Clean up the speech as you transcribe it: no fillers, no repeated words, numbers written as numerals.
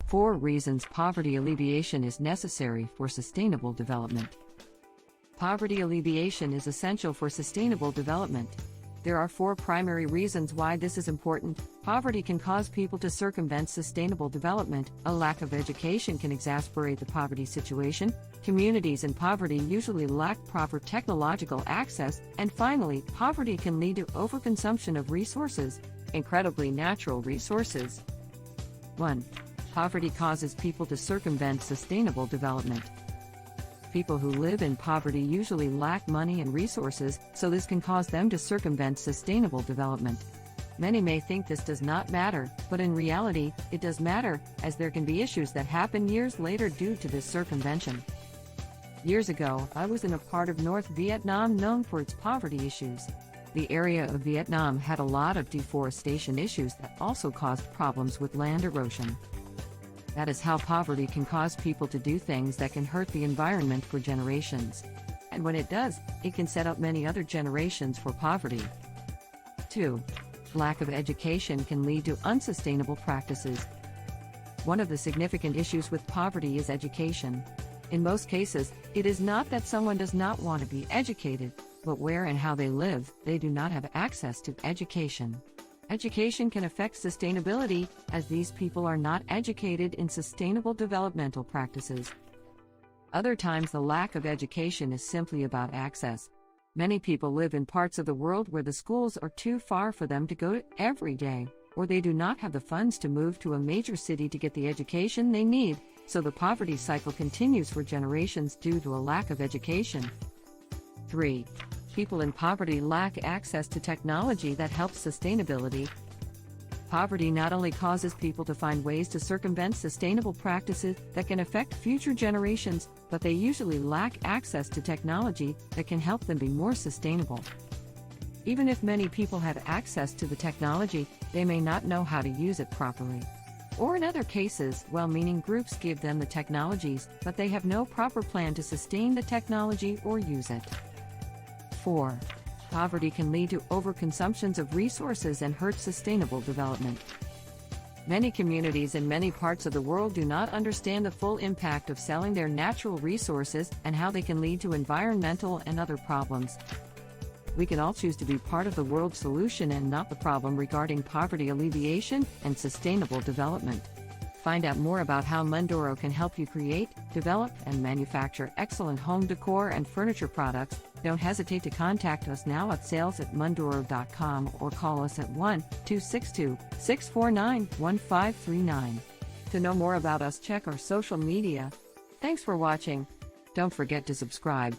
4 reasons poverty alleviation is necessary for sustainable development. Poverty alleviation is essential for sustainable development. There are 4 primary reasons why this is important. Poverty can cause people to circumvent sustainable development. A lack of education can exacerbate the poverty situation. Communities in poverty usually lack proper technological access. And finally, poverty can lead to overconsumption of resources, incredibly natural resources. 1. Poverty causes people to circumvent sustainable development. People who live in poverty usually lack money and resources, so this can cause them to circumvent sustainable development. Many may think this does not matter, but in reality, it does matter, as there can be issues that happen years later due to this circumvention. Years ago, I was in a part of North Vietnam known for its poverty issues. The area of Vietnam had a lot of deforestation issues that also caused problems with land erosion. That is how poverty can cause people to do things that can hurt the environment for generations. And when it does, it can set up many other generations for poverty. 2. Lack of education can lead to unsustainable practices. One of the significant issues with poverty is education. In most cases, it is not that someone does not want to be educated, but where and how they live, they do not have access to education. Education can affect sustainability, as these people are not educated in sustainable developmental practices. Other times the lack of education is simply about access. Many people live in parts of the world where the schools are too far for them to go to every day, or they do not have the funds to move to a major city to get the education they need, so the poverty cycle continues for generations due to a lack of education. 3. People in poverty lack access to technology that helps sustainability. Poverty not only causes people to find ways to circumvent sustainable practices that can affect future generations, but they usually lack access to technology that can help them be more sustainable. Even if many people have access to the technology, they may not know how to use it properly. Or in other cases, well-meaning groups give them the technologies, but they have no proper plan to sustain the technology or use it. 4. Poverty can lead to overconsumptions of resources and hurt sustainable development. Many communities in many parts of the world do not understand the full impact of selling their natural resources and how they can lead to environmental and other problems. We can all choose to be part of the world solution and not the problem regarding poverty alleviation and sustainable development. Find out more about how Mundoro can help you create, develop, and manufacture excellent home decor and furniture products. Don't hesitate to contact us now at sales@mundoro.com or call us at 1-262-649-1539. To know more about us, check our social media. Thanks for watching. Don't forget to subscribe.